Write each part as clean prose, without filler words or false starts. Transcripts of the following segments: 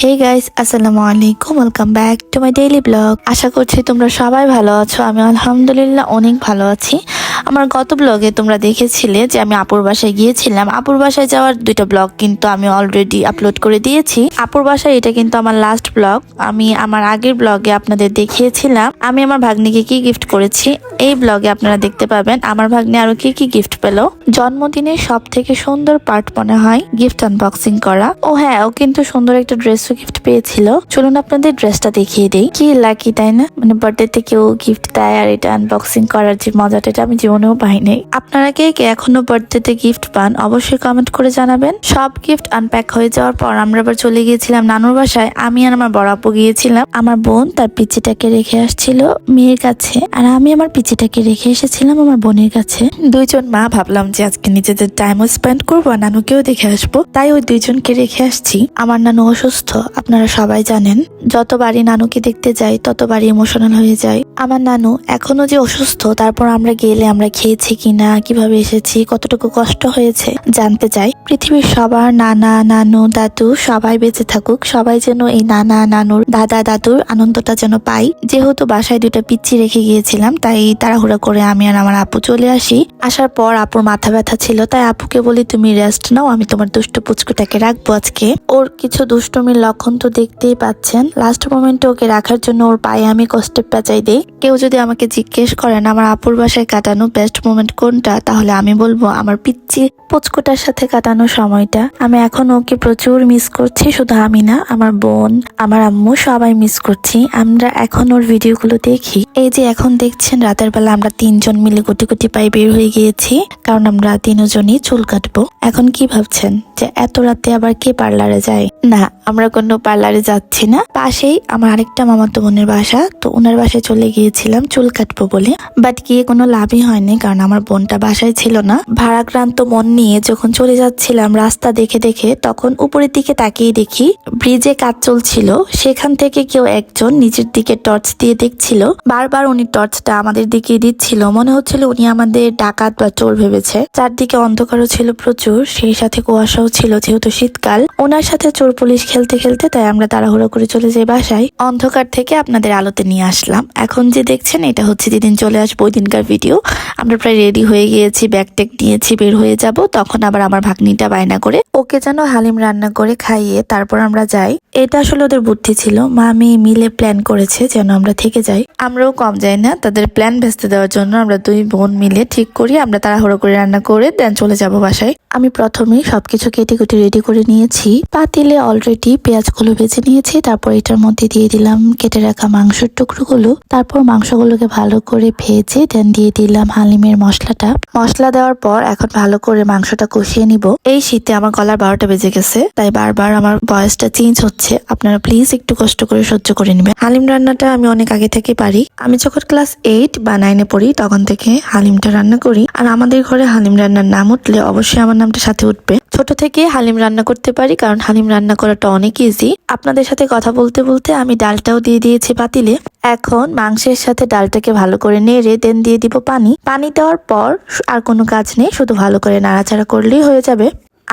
হে guys, আসসালামু আলাইকুম, welcome back to my daily blog. আশা করছি তোমরা সবাই ভালো আছো। আমি আলহামদুলিল্লাহ অনেক ভালো আছি। আমার গত ব্লগে তোমরা দেখেছিলে যে আমি আপুর বাসায় গিয়েছিলাম। আপুর বাসায় যাওয়ার দুইটা ব্লগ কিন্তু আমি অলরেডি আপলোড করে দিয়েছি। আপুর বাসায় এটা কিন্তু আমার লাস্ট ব্লগ। আমি আমার আগের ব্লগে আপনাদের দেখিয়েছিলাম আমি আমার ভাগ্নিকে কি গিফট করেছি। এই ব্লগে আপনারা দেখতে পাবেন আমার ভাগ্নি আরো কি কি গিফট পেলো। জন্মদিনের সব থেকে সুন্দর পার্ট মনে হয় গিফট আনবক্সিং করা। ও হ্যাঁ, ও কিন্তু সুন্দর একটা ড্রেসও গিফট পেয়েছিল। চলুন আপনাদের ড্রেসটা দেখিয়ে দেই। কি লাকি তাই না? মানে বার্থডেতে কেউ গিফট দেয় আর এটা আনবক্সিং করার যে মজাটা, এটা আমি জীবনেও পাই নাই। আপনারা কে কে এখনো বার্থডেতে গিফট পান অবশ্যই কমেন্ট করে জানাবেন। সব গিফট আনপ্যাক হয়ে যাওয়ার পর আমরা আবার চলে গিয়েছিলাম নানুর বাসায়। আমি আর আমার বড় আপু গিয়েছিলাম। আমার বোন তার পিচিটাকে রেখে আসছিল মেয়ের কাছে, আর আমি আমার পিচিটাকে রেখে এসেছিলাম আমার বোনের কাছে। দুইজন মা ভাবলাম যে আজকে নিজেদের টাইমও স্পেন্ড করবো, নানুকেও দেখে আসবো, তাই ওই দুইজনকে রেখে আসছি। আমার নানু অসুস্থ, আপনারা সবাই জানেন। যতবারই নানুকে দেখতে যাই ততবারই ইমোশনাল হয়ে যায়। আমার নানু এখনো যে অসুস্থ, তারপর আমরা গেলে আমরা খেয়েছি কিনা, কিভাবে এসেছি, কতটুকু কষ্ট হয়েছে জানতে চাই। পৃথিবীর সবার নানা নানু দাদু সবাই বেঁচে থাকুক, সবাই যেন এই নানা নানুর দাদা দাদুর আনন্দটা যেন পাই। যেহেতু বাসায় দুটো পিচ্চি রেখে গিয়েছিলাম, তাই তাড়াহুড়া করে আমি আর আমার আপু চলে আসি। আসার পর আপুর মাথা ব্যথা ছিল, তাই আপুকে বলি তুমি রেস্ট নাও, আমি তোমার দুষ্ট পুচকুটাকে রাখবো আজকে। ওর কিছু দুষ্টমির লক্ষণ তো দেখতেই পাচ্ছেন। লাস্ট মোমেন্টে ওকে রাখার জন্য ওর পায়ে আমি কষ্টে পেঁচাই দিই। কেউ যদি আমাকে জিজ্ঞেস করেন আমার আপুর বাসায় কাটানো বেস্ট মোমেন্ট কোনটা, তাহলে আমি বলবো আমার পিচ্চি পুচকুটার সাথে কাটানো সময়টা। আমি এখন ওকে প্রচুর মিস করছি, শুধু আমি না, আমার বোন আমার আম্মু সবাই মিস করছি। আমরা এখন ওর ভিডিওগুলো দেখি। এই যে এখন দেখছেন রাতের বেলা আমরা তিনজন মিলে গুটি গুটি পায়ে বের হয়ে গিয়েছি, কারণ আমরা তিনজনই চুল কাটবো। এখন কি ভাবছেন যে এত রাতে আবার কে পার্লারে যায়? না, আমরা কোনো পার্লারে যাচ্ছি না। পাশেই আমার আরেকটা মামাতো বোনের বাসা, তো ওনার বাসায় চলে গিয়েছিলাম চুল কাটবো বলে। বাট গিয়ে কোনো লাভই হয়নি, কারণ আমার বোনটা বাসায় ছিল না। ভারাক্রান্ত মন নিয়ে যখন চলে যাচ্ছিলাম রাস্তা দেখে দেখে, তখন উপরের দিকে তাকিয়ে দেখি ব্রিজে কাজ চলছিল। সেখান থেকে কেউ একজন নিচের দিকে টর্চ দিয়ে দেখছিল। বারবার উনি টর্চটা আমাদের দিকে দিচ্ছিল, মনে হচ্ছিল উনি আমাদের ডাকাত বা চোর ভেবেছে। চারদিকে অন্ধকারও ছিল প্রচুর, সেই সাথে কুয়াশাও ছিল যেহেতু শীতকাল। ওনার সাথে চোর পুলিশ খেলতে খেলতে তাই আমরা তাড়াহুড়ো করে চলে যাই বাসায়। অন্ধকার থেকে আপনাদের আলোতে নিয়ে আসলাম। এখন যে দেখছেন এটা হচ্ছে যেদিন চলে আসবো ওই দিনকার ভিডিও। আমরা প্রায় রেডি হয়ে গিয়েছি, ব্যাগ ট্যাগ নিয়েছি, বের হয়ে যাব। তখন আবার আমার ভাগ্নিটা বায়না করে ওকে যেন হালিম রান্না করে খাইয়ে তারপর আমরা যাই। এটা আসলে ওদের বুদ্ধি ছিল, মা মেয়ে মিলে প্ল্যান করেছে যেন আমরা থেকে যাই। আমরাও কম যাই না, তাদের প্ল্যান ভেস্তে দেওয়ার জন্য আমরা দুই বোন মিলে ঠিক করি আমরা তাড়াহুড়ো করে রান্না করে দেন চলে যাব বাসায়। আমি প্রথমেই সবকিছু কেটে কুটে রেডি করে নিয়েছি। পাতিলে অলরেডি পেঁয়াজগুলো ভেজে নিয়েছি, তারপর এটার মধ্যে দিয়ে দিলাম কেটে রাখা মাংসের টুকরোগুলো। তারপর মাংসগুলোকে ভালো করে ভেজে দেন দিয়ে দিলাম হালিমের মশলাটা। মশলা দেওয়ার পর এখন ভালো করে মাংসটা কষিয়ে নিব। এই শীতে আমার গলার 12টা বেজে গেছে, তাই বারবার আমার ভয়েসটা চেঞ্জ হচ্ছে। আপনারা প্লিজ একটু কষ্ট করে সহ্য করে নেবেন। হালিম রান্নাটা আমি অনেক আগে থেকে পারি। আমি যখন ক্লাস 8 বা 9-এ পড়ি তখন থেকে হালিমটা রান্না করি। আর আমাদের ঘরে হালিম রান্নার নাম উঠলে অবশ্যই আমার নামটা সাথে উঠবে। ছোট থেকে হালিম রান্না করতে পারি, কারণ হালিম রান্না করাটা অনেক ইজি। আপনাদের সাথে কথা বলতে বলতে আমি ডালটাও দিয়ে দিয়েছি পাতিলে। এখন মাংসের সাথে ডালটাকে ভালো করে নেড়ে দেন দিয়ে দিব পানি। পানি দেওয়ার পর আর কোনো কাজ নেই, শুধু ভালো করে নাড়াচাড়া করলেই হয়ে যাবে।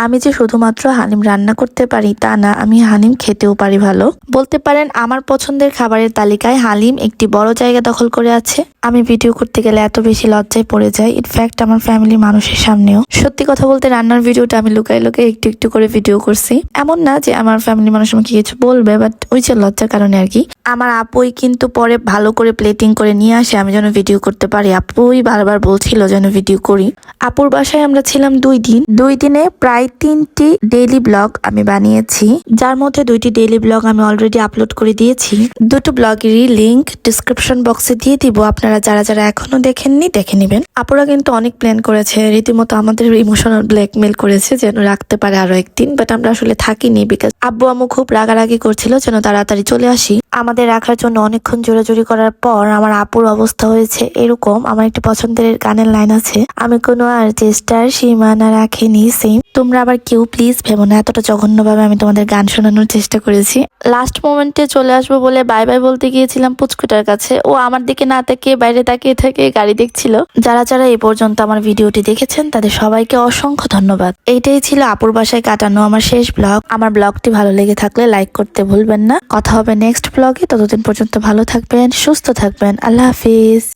আমি যে শুধুমাত্র হালিম রান্না করতে পারি তা না, আমি হালিম খেতেও পারি ভালো। বলতে পারেন আমার পছন্দের খাবারের তালিকায় হালিম একটি বড় জায়গা দখল করে আছে। আমি ভিডিও করতে গেলে এত বেশি লজ্জায় পড়ে যাই, ইনফ্যাক্ট আমার ফ্যামিলির মানুষের সামনেও। সত্যি কথা বলতে রান্নার ভিডিওটা আমি লুকাই লুকাই একটু একটু করে ভিডিও করছি। এমন না যে আমার ফ্যামিলির মানুষ আমাকে কিছু বলবে, বাট ওই যে লজ্জার কারণে আর কি। আমার আপুই কিন্তু পরে ভালো করে প্লেটিং করে নিয়ে আসে আমি যেন ভিডিও করতে পারি। আপুই বারবার বলছিল যেন ভিডিও করি। আপুর বাসায় আমরা ছিলাম 2 দিন। 2 দিনে প্রায় 3টি ডেইলি ব্লগ আমি বানিয়েছি, যার মধ্যে 2টি ডেইলি ব্লগ আমি অলরেডি আপলোড করে দিয়েছি। দুটো ব্লগেরই লিংক ডিসক্রিপশন বক্সে দিয়ে দিব, আপনারা যারা যারা এখনো দেখেননি দেখে নেবেন। আপুরা কিন্তু অনেক প্ল্যান করেছে, রীতিমতো আমাদের ইমোশনাল ব্ল্যাকমেল করেছে যেন রাখতে পারে আরো একদিন, বাট আমরা আসলে থাকিনি, বিকজ আব্বু আম্মু খুব রাগারাগি করছিল যেন তাড়াতাড়ি চলে আসি। আমাদের রাখার জন্য অনেকক্ষণ জোরাজুরি করার পর আমার আপুর অবস্থা হয়েছে এরকম। আমার একটা পছন্দের গানের লাইন আছে, আমি কোনো আর চেষ্টার সীমানা রাখিনি সেম, তোমরা তোমরা আবার কেউ প্লিজ ভেবো না এতটা জঘন্যভাবে আমি তোমাদের গান শোনানোর চেষ্টা করেছি। লাস্ট মোমেন্টে চলে আসবো বলে বাই বাই বলতে গিয়েছিলাম পুচকুটার কাছে, ও আমার দিকে না তাকিয়ে বাইরে তাকিয়ে থেকে গাড়ি দেখছিল। যারা যারা এই পর্যন্ত আমার ভিডিওটি দেখেছেন তাদের সবাইকে অসংখ্য ধন্যবাদ। এইটাই ছিল আপুর বাসায় কাটানো আমার শেষ ব্লগ। আমার ব্লগটি ভালো লেগে থাকলে লাইক করতে ভুলবেন না। কথা হবে নেক্সট ব্লগে, ততদিন পর্যন্ত ভালো থাকবেন, সুস্থ থাকবেন। আল্লাহ হাফিজ।